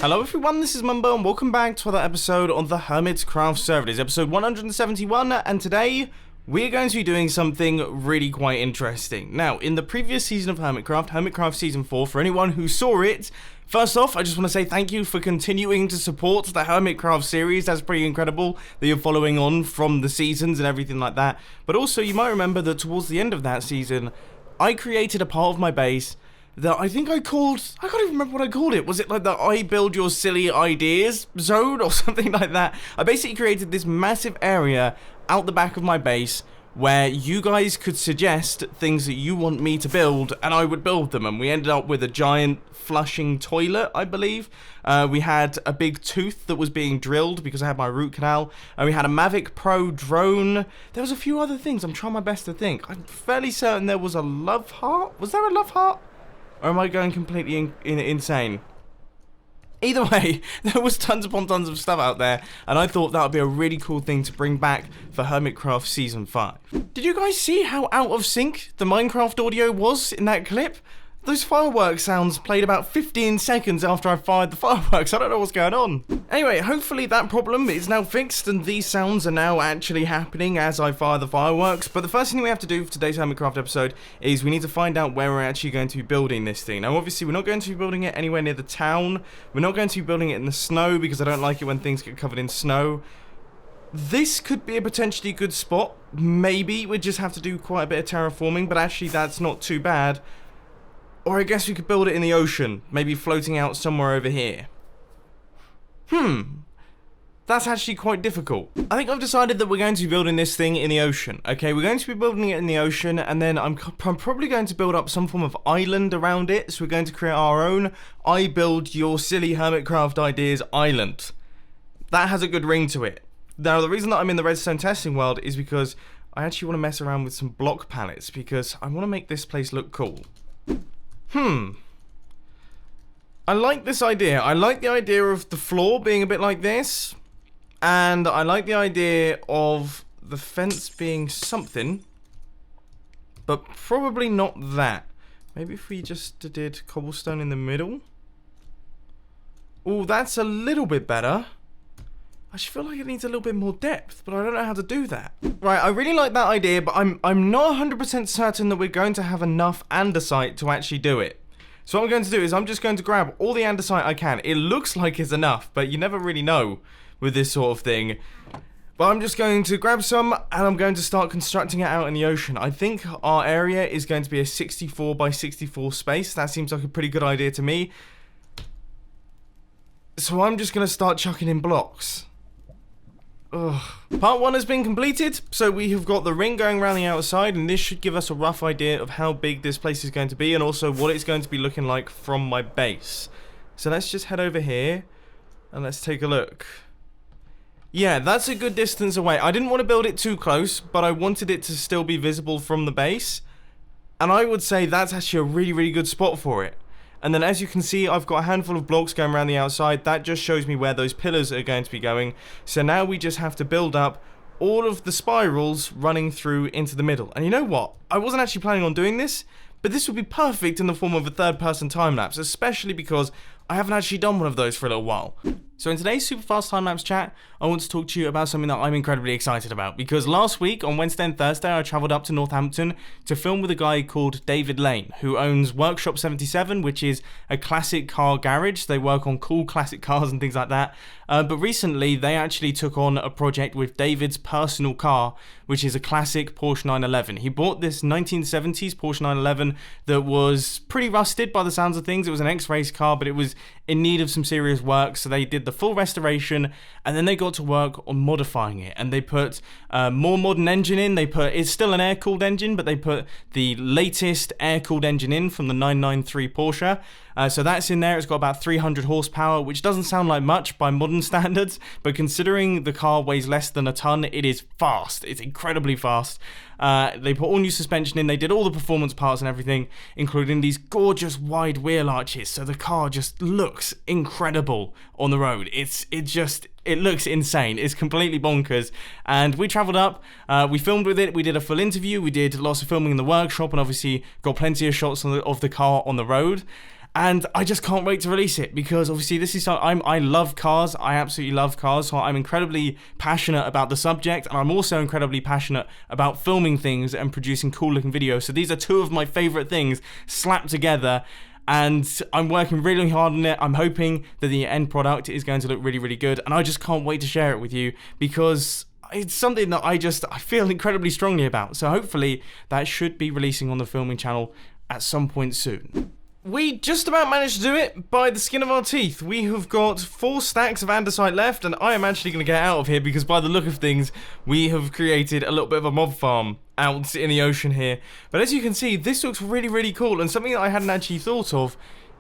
Hello everyone, this is Mumbo and welcome back to another episode on the Hermitcraft server. It is episode 171 and today we're going to be doing something really quite interesting. Now, in the previous season of Hermitcraft Season 4, for anyone who saw it, first off, I just want to say thank you for continuing to support the Hermitcraft series. That's pretty incredible that you're following on from the seasons and everything like that. But also, you might remember that towards the end of that season, I created a part of my base that I think I can't even remember what I called it. Was it like the I build your silly ideas zone or something like that? I basically created this massive area out the back of my base where you guys could suggest things that you want me to build and I would build them, and we ended up with a giant flushing toilet, I believe. We had a big tooth that was being drilled because I had my root canal. We had a Mavic Pro drone. There was a few other things. I'm trying my best to think. I'm fairly certain there was a love heart. Was there a love heart? Or am I going completely insane? Either way, there was tons upon tons of stuff out there, and I thought that would be a really cool thing to bring back for Hermitcraft Season 5. Did you guys see how out of sync the Minecraft audio was in that clip? Those fireworks sounds played about 15 seconds after I fired the fireworks. I don't know what's going on. Anyway, hopefully that problem is now fixed and these sounds are now actually happening as I fire the fireworks. But the first thing we have to do for today's Hermitcraft episode is we need to find out where we're actually going to be building this thing. Now, obviously, we're not going to be building it anywhere near the town. We're not going to be building it in the snow because I don't like it when things get covered in snow. This could be a potentially good spot. Maybe we just have to do quite a bit of terraforming, but actually that's not too bad. Or I guess we could build it in the ocean, maybe floating out somewhere over here. That's actually quite difficult. I think I've decided that we're going to be building this thing in the ocean. Okay, we're going to be building it in the ocean, and then I'm probably going to build up some form of island around it. So we're going to create our own I build your silly Hermitcraft ideas island. That has a good ring to it. Now, the reason that I'm in the Redstone testing world is because I actually want to mess around with some block palettes because I want to make this place look cool. I like this idea. I like the idea of the floor being a bit like this. And I like the idea of the fence being something. But probably not that. Maybe if we just did cobblestone in the middle. Oh, that's a little bit better. I just feel like it needs a little bit more depth, but I don't know how to do that. Right, I really like that idea, but I'm not 100% certain that we're going to have enough andesite to actually do it. So what I'm going to do is I'm just going to grab all the andesite I can. It looks like it's enough, but you never really know with this sort of thing. But I'm just going to grab some, and I'm going to start constructing it out in the ocean. I think our area is going to be a 64 by 64 space. That seems like a pretty good idea to me. So I'm just going to start chucking in blocks. Ugh. Part 1 has been completed, so we have got the ring going around the outside, and this should give us a rough idea of how big this place is going to be, and also what it's going to be looking like from my base. So let's just head over here, and let's take a look. Yeah, that's a good distance away. I didn't want to build it too close, but I wanted it to still be visible from the base, and I would say that's actually a really, really good spot for it. And then as you can see, I've got a handful of blocks going around the outside. That just shows me where those pillars are going to be going. So now we just have to build up all of the spirals running through into the middle. And you know what? I wasn't actually planning on doing this, but this would be perfect in the form of a third-person time-lapse, especially because I haven't actually done one of those for a little while. So in today's super fast time-lapse chat, I want to talk to you about something that I'm incredibly excited about, because last week on Wednesday and Thursday I travelled up to Northampton to film with a guy called David Lane, who owns Workshop 77, which is a classic car garage. They work on cool classic cars and things like that. But recently they actually took on a project with David's personal car, which is a classic Porsche 911. He bought this 1970s Porsche 911 that was pretty rusted by the sounds of things. It was an X-race car, but it was in need of some serious work, so they did the full restoration, and then they got to work on modifying it, and they put more modern engine in. It's still an air-cooled engine, but they put the latest air-cooled engine in from the 993 Porsche. So that's in there. It's got about 300 horsepower, which doesn't sound like much by modern standards, but considering the car weighs less than a ton, it is fast. It's incredibly fast. They put all new suspension in. They did all the performance parts and everything, including these gorgeous wide wheel arches. So the car just looks incredible on the road. It looks insane. It's completely bonkers. And we travelled up, we filmed with it, we did a full interview, we did lots of filming in the workshop, and obviously got plenty of shots of the car on the road. and I just can't wait to release it, because obviously this is I love cars. I absolutely love cars, so I'm incredibly passionate about the subject, and I'm also incredibly passionate about filming things and producing cool looking videos. So these are two of my favorite things slapped together, and I'm working really hard on it. I'm hoping that the end product is going to look really, really good, and I just can't wait to share it with you, because it's something that I feel incredibly strongly about. So hopefully that should be releasing on the filming channel at some point soon. We just about managed to do it by the skin of our teeth. We have got 4 stacks of andesite left, and I am actually going to get out of here, because by the look of things, we have created a little bit of a mob farm out in the ocean here. But as you can see, this looks really, really cool, and something that I hadn't actually thought of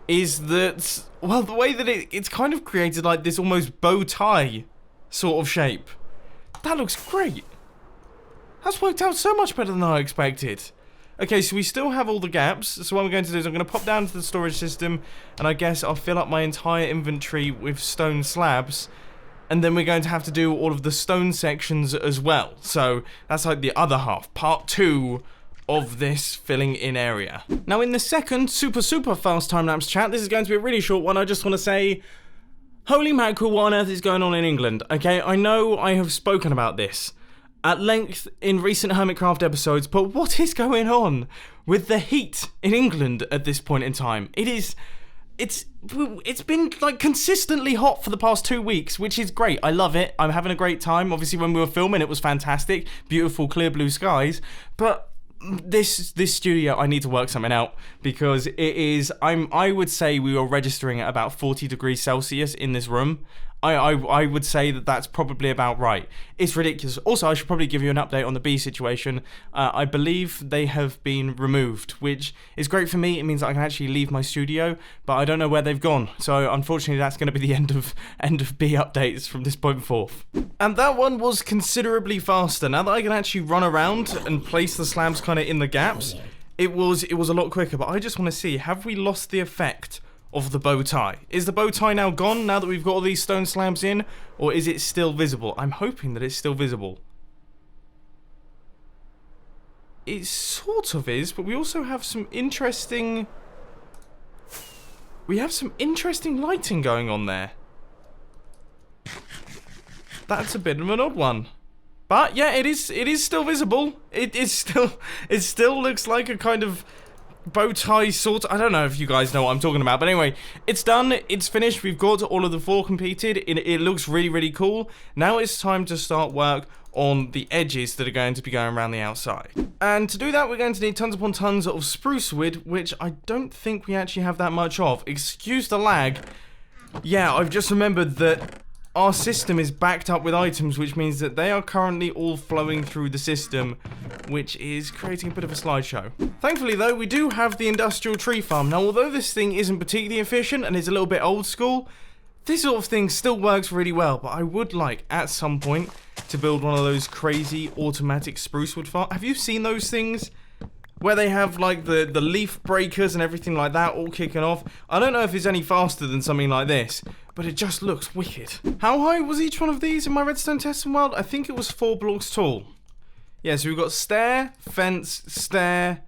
is that, well, the way that it's kind of created like this almost bow tie sort of shape. That looks great. That's worked out so much better than I expected. Okay, so we still have all the gaps, so what I'm going to do is I'm going to pop down to the storage system, and I guess I'll fill up my entire inventory with stone slabs, and then we're going to have to do all of the stone sections as well. So that's like the other half, part 2 of this filling in area. Now in the second super fast time-lapse chat, this is going to be a really short one. I just want to say, holy mackerel, what on earth is going on in England? Okay, I know I have spoken about this at length in recent Hermitcraft episodes, but what is going on with the heat in England at this point in time? It's been like consistently hot for the past 2 weeks, which is great. I love it. I'm having a great time. Obviously when we were filming, it was fantastic, beautiful clear blue skies, but this studio, I need to work something out, because it is, I would say we were registering at about 40 degrees Celsius in this room. I would say that that's probably about right. It's ridiculous. Also, I should probably give you an update on the bee situation. I believe they have been removed, which is great for me. It means that I can actually leave my studio, but I don't know where they've gone. So unfortunately, that's going to be the end of bee updates from this point forth. And that one was considerably faster. Now that I can actually run around and place the slabs kind of in the gaps, it was a lot quicker. But I just want to see, have we lost the effect of the bow tie? Is the bow tie now gone now that we've got all these stone slabs in, or is it still visible? I'm hoping that it's still visible. It sort of is, but we also have some interesting lighting going on there. That's a bit of an odd one. But yeah, it is still visible. It still looks like a kind of bow tie sort. I don't know if you guys know what I'm talking about, but anyway, it's done, it's finished. We've got all of the 4 completed. It looks really, really cool. Now it's time to start work on the edges that are going to be going around the outside. And to do that, we're going to need tons upon tons of spruce wood, which I don't think we actually have that much of. Excuse the lag. Yeah, I've just remembered that our system is backed up with items, which means that they are currently all flowing through the system, which is creating a bit of a slideshow. Thankfully though, we do have the industrial tree farm. Now although this thing isn't particularly efficient and is a little bit old school, this sort of thing still works really well. But I would like, at some point, to build one of those crazy automatic spruce wood farm. Have you seen those things? Where they have like the leaf breakers and everything like that all kicking off. I don't know if it's any faster than something like this, but it just looks wicked. How high was each one of these in my redstone testing world? I think it was 4 blocks tall. Yeah, so we've got stair, fence, stair,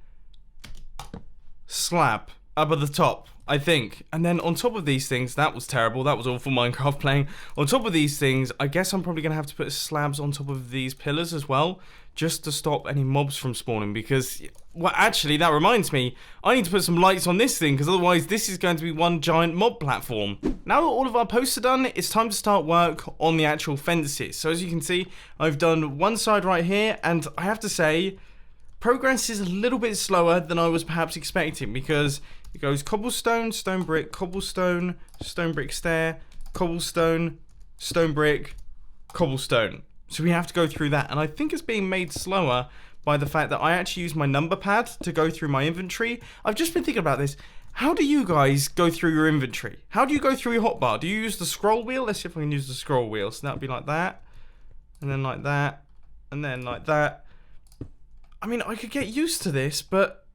slab up at the top, I think. And then on top of these things, that was terrible. That was awful Minecraft playing. On top of these things, I guess I'm probably going to have to put slabs on top of these pillars as well, just to stop any mobs from spawning, because, well, actually, that reminds me, I need to put some lights on this thing, because otherwise this is going to be one giant mob platform. Now that all of our posts are done, it's time to start work on the actual fences. So as you can see, I've done one side right here, and I have to say, progress is a little bit slower than I was perhaps expecting, because it goes cobblestone, stone brick, cobblestone, stone brick stair, cobblestone, stone brick, cobblestone. So we have to go through that, and I think it's being made slower by the fact that I actually use my number pad to go through my inventory. I've just been thinking about this. How do you guys go through your inventory? How do you go through your hotbar? Do you use the scroll wheel? Let's see if I can use the scroll wheel. So that would be like that, and then like that, and then like that. I mean, I could get used to this, but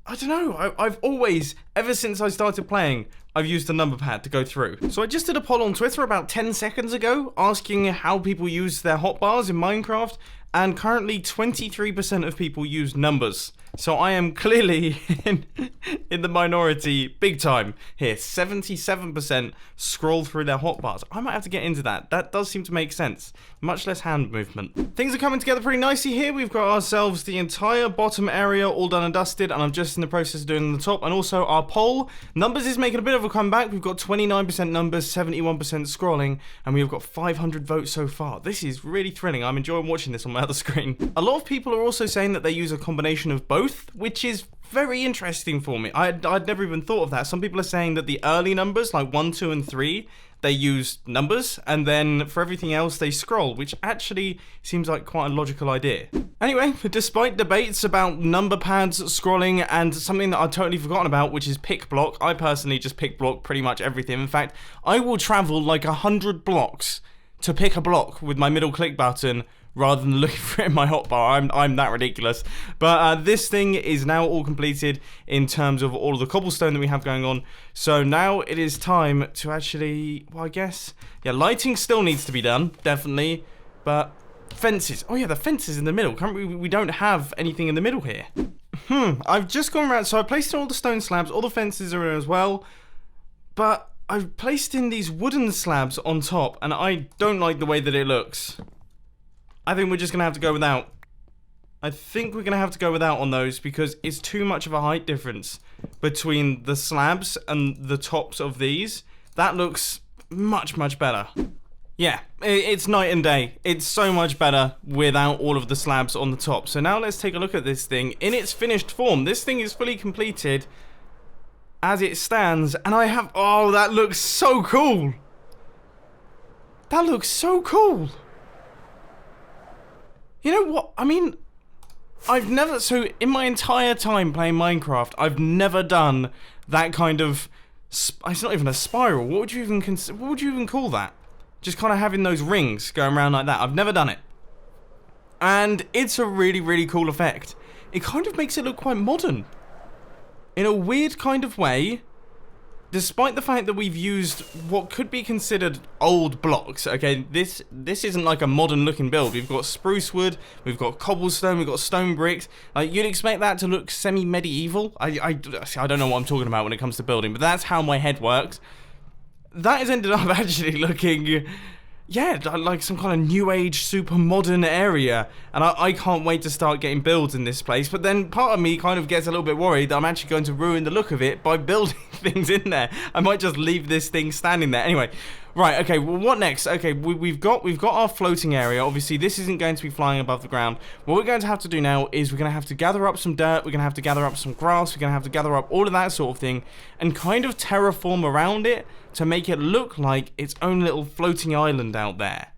I don't know. I've always, ever since I started playing, I've used the number pad to go through. So I just did a poll on Twitter about 10 seconds ago asking how people use their hotbars in Minecraft, and currently 23% of people use numbers. So I am clearly in the minority big time here. 77% scroll through their hotbars. I might have to get into that. That does seem to make sense. Much less hand movement. Things are coming together pretty nicely here. We've got ourselves the entire bottom area all done and dusted, and I'm just in the process of doing the top. And also our poll. Numbers is making a bit of a comeback. We've got 29% numbers, 71% scrolling, and we've got 500 votes so far. This is really thrilling. I'm enjoying watching this on my other screen. A lot of people are also saying that they use a combination of both, which is very interesting for me. I'd never even thought of that. Some people are saying that the early numbers, like 1, 2, and 3, they use numbers, and then for everything else they scroll, which actually seems like quite a logical idea. Anyway, despite debates about number pads, scrolling, and something that I'd totally forgotten about, which is pick block, I personally just pick block pretty much everything. In fact, I will travel like 100 blocks to pick a block with my middle click button rather than looking for it in my hotbar. I'm that ridiculous. But this thing is now all completed in terms of all of the cobblestone that we have going on. So now it is time to actually, well, I guess, yeah, lighting still needs to be done, definitely. But fences. Oh yeah, the fences in the middle. We don't have anything in the middle here. I've just gone around, so I placed in all the stone slabs, all the fences are in as well. But I've placed in these wooden slabs on top, and I don't like the way that it looks. I think we're just going to have to go without. I think we're going to have to go without on those because it's too much of a height difference between the slabs and the tops of these. That looks much, much better. Yeah, it's night and day. It's so much better without all of the slabs on the top. So now let's take a look at this thing in its finished form. This thing is fully completed as it stands, and I have... Oh, that looks so cool. That looks so cool. You know what? I mean, I've never... So, in my entire time playing Minecraft, I've never done that kind of... It's not even a spiral. What would you even call that? Just kind of having those rings going around like that. I've never done it. And it's a really, really cool effect. It kind of makes it look quite modern. In a weird kind of way, despite the fact that we've used what could be considered old blocks. Okay, this isn't like a modern looking build. We've got spruce wood, we've got cobblestone, we've got stone bricks. Like, you'd expect that to look semi-medieval. I don't know what I'm talking about when it comes to building, but that's how my head works. That has ended up actually looking... Yeah, like some kind of new age, super modern area. And I can't wait to start getting builds in this place. But then part of me kind of gets a little bit worried that I'm actually going to ruin the look of it by building things in there. I might just leave this thing standing there. Anyway, right, okay, well, what next? Okay, we've got our floating area. Obviously, this isn't going to be flying above the ground. What we're going to have to do now is we're going to have to gather up some dirt. We're going to have to gather up some grass. We're going to have to gather up all of that sort of thing and kind of terraform around it to make it look like its own little floating island out there.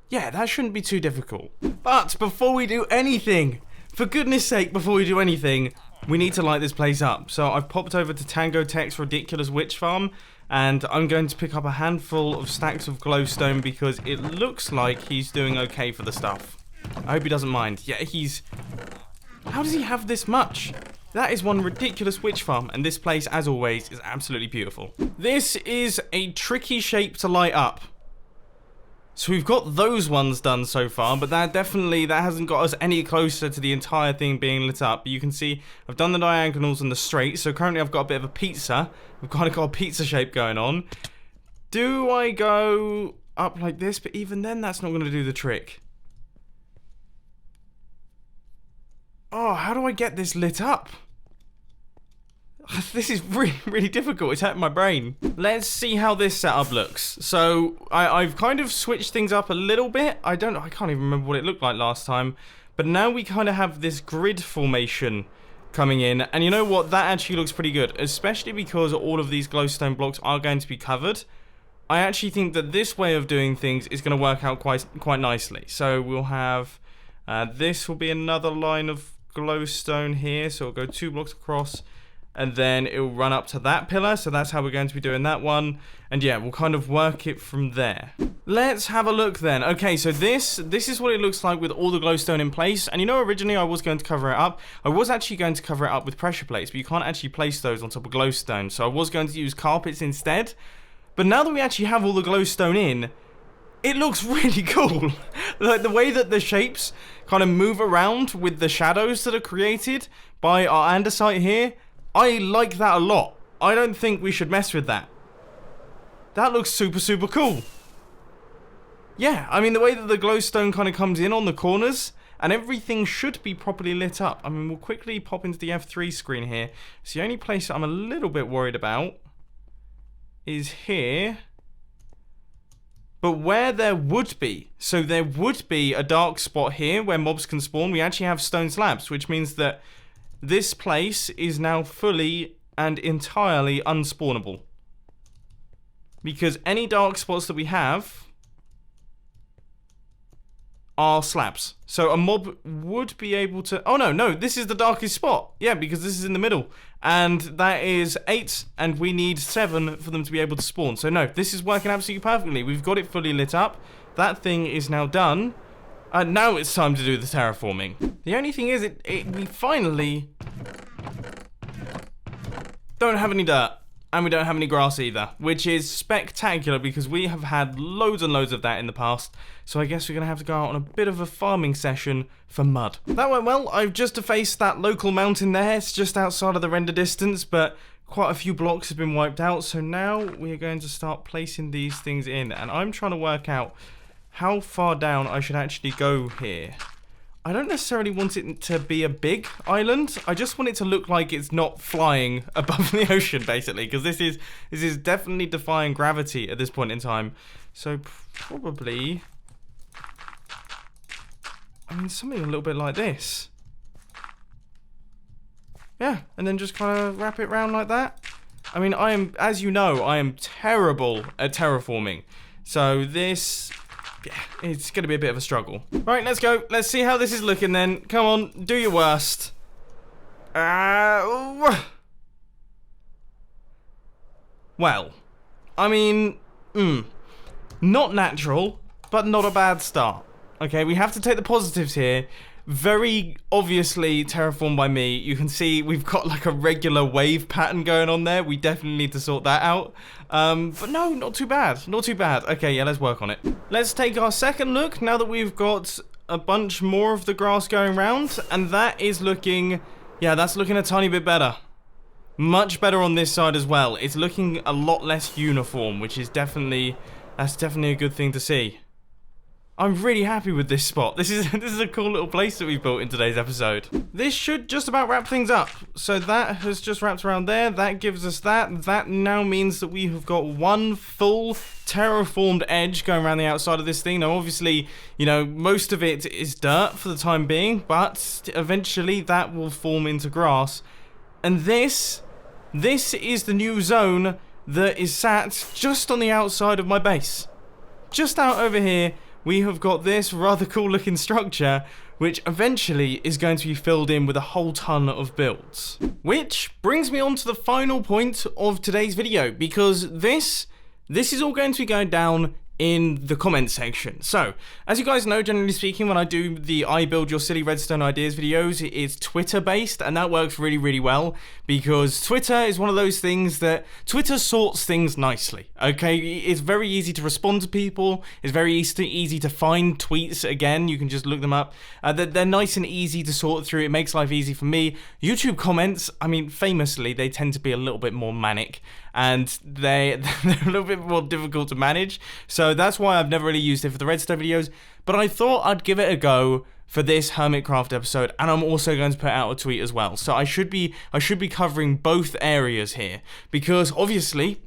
Yeah, that shouldn't be too difficult. But before we do anything, for goodness sake, before we do anything, we need to light this place up. So I've popped over to Tango Tech's Ridiculous Witch Farm, and I'm going to pick up a handful of stacks of glowstone because it looks like he's doing okay for the stuff. I hope he doesn't mind. Yeah, he's... How does he have this much? That is one ridiculous witch farm, and this place, as always, is absolutely beautiful. This is a tricky shape to light up. So we've got those ones done so far, but that hasn't got us any closer to the entire thing being lit up. You can see I've done the diagonals and the straight, so currently I've got a bit of a pizza. We've kind of got a pizza shape going on. Do I go up like this? But even then, that's not going to do the trick. Oh, how do I get this lit up? This is really, really difficult. It's hurting my brain. Let's see how this setup looks. So, I've kind of switched things up a little bit. I can't even remember what it looked like last time. But now we kind of have this grid formation coming in. And you know what? That actually looks pretty good. Especially because all of these glowstone blocks are going to be covered. I actually think that this way of doing things is going to work out quite nicely. So, we'll have... this will be another line of glowstone here. So, it'll go 2 blocks across. And then it'll run up to that pillar, so that's how we're going to be doing that one. And yeah, we'll kind of work it from there. Let's have a look then. Okay, so this is what it looks like with all the glowstone in place. And you know, originally I was going to cover it up. I was actually going to cover it up with pressure plates, but you can't actually place those on top of glowstone. So I was going to use carpets instead. But now that we actually have all the glowstone in, it looks really cool. Like the way that the shapes kind of move around with the shadows that are created by our andesite here, I like that a lot. I don't think we should mess with that. That looks super, super cool. Yeah, I mean, the way that the glowstone kind of comes in on the corners, and everything should be properly lit up. I mean, we'll quickly pop into the F3 screen here. It's the only place I'm a little bit worried about is here. But where there would be, so there would be a dark spot here where mobs can spawn. We actually have stone slabs, which means that this place is now fully and entirely unspawnable. Because any dark spots that we have are slabs. So a mob would be able to... Oh, no, this is the darkest spot. Yeah, because this is in the middle. And that is 8, and we need 7 for them to be able to spawn. So no, this is working absolutely perfectly. We've got it fully lit up. That thing is now done. Now it's time to do the terraforming. The only thing is, we finally don't have any dirt. And we don't have any grass either, which is spectacular because we have had loads and loads of that in the past. So I guess we're going to have to go out on a bit of a farming session for mud. That went well. I've just defaced that local mountain there. It's just outside of the render distance, but quite a few blocks have been wiped out. So now we are going to start placing these things in. And I'm trying to work out how far down I should actually go here. I don't necessarily want it to be a big island. I just want it to look like it's not flying above the ocean, basically, because this is definitely defying gravity at this point in time. So probably, I mean, something a little bit like this. Yeah, and then just kind of wrap it around like that. I mean, as you know, I am terrible at terraforming. So this... yeah, it's going to be a bit of a struggle. Right, let's go. Let's see how this is looking then. Come on, do your worst. Well, I mean, not natural, but not a bad start. Okay, we have to take the positives here. Very obviously terraformed by me. You can see we've got like a regular wave pattern going on there. We definitely need to sort that out. But no, not too bad. Not too bad. Okay, yeah, let's work on it. Let's take our second look now that we've got a bunch more of the grass going around. And that is looking, yeah, that's looking a tiny bit better. Much better on this side as well. It's looking a lot less uniform, which is that's definitely a good thing to see. I'm really happy with this spot. This is a cool little place that we've built in today's episode. This should just about wrap things up. So that has just wrapped around there. That gives us that. That now means that we have got one full terraformed edge going around the outside of this thing. Now, obviously, you know, most of it is dirt for the time being, but eventually that will form into grass. And this is the new zone that is sat just on the outside of my base. Just out over here. We have got this rather cool looking structure, which eventually is going to be filled in with a whole ton of builds. Which brings me on to the final point of today's video, because this is all going to be going down in the comment section. So, as you guys know, generally speaking, when I do the I Build Your Silly Redstone Ideas videos, it's Twitter based, and that works really, really well, because Twitter is one of those things that, Twitter sorts things nicely, okay? It's very easy to respond to people, it's very easy to find tweets, again, you can just look them up. They're nice and easy to sort through, it makes life easy for me. YouTube comments, I mean, famously, they tend to be a little bit more manic, and they're a little bit more difficult to manage, so that's why I've never really used it for the Redstone videos, but I thought I'd give it a go for this Hermitcraft episode, and I'm also going to put out a tweet as well, so I should be covering both areas here, because obviously,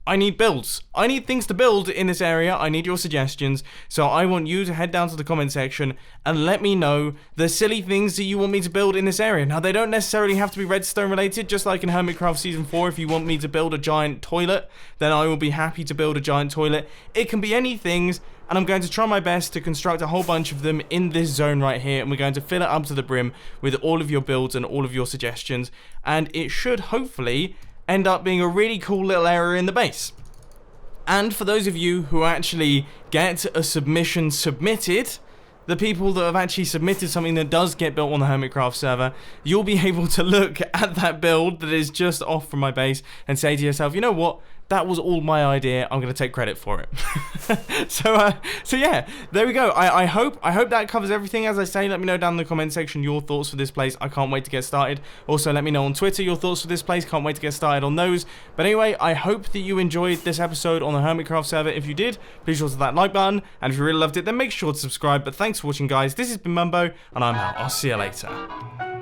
I need builds. I need things to build in this area. I need your suggestions. So I want you to head down to the comment section and let me know the silly things that you want me to build in this area. Now, they don't necessarily have to be redstone related, just like in Hermitcraft Season 4. If you want me to build a giant toilet, then I will be happy to build a giant toilet. It can be any things, and I'm going to try my best to construct a whole bunch of them in this zone right here, and we're going to fill it up to the brim with all of your builds and all of your suggestions, and it should hopefully end up being a really cool little area in the base. And for those of you who actually get a submission submitted, the people that have actually submitted something that does get built on the Hermitcraft server, you'll be able to look at that build that is just off from my base and say to yourself, you know what, that was all my idea. I'm gonna take credit for it. So yeah, there we go. I hope that covers everything. As I say, let me know down in the comment section your thoughts for this place. I can't wait to get started. Also, let me know on Twitter your thoughts for this place. Can't wait to get started on those. But anyway, I hope that you enjoyed this episode on the Hermitcraft server. If you did, please sure to that like button, and if you really loved it, then make sure to subscribe. But thanks for watching, guys. This has been Mumbo, and I'm out. I'll see you later.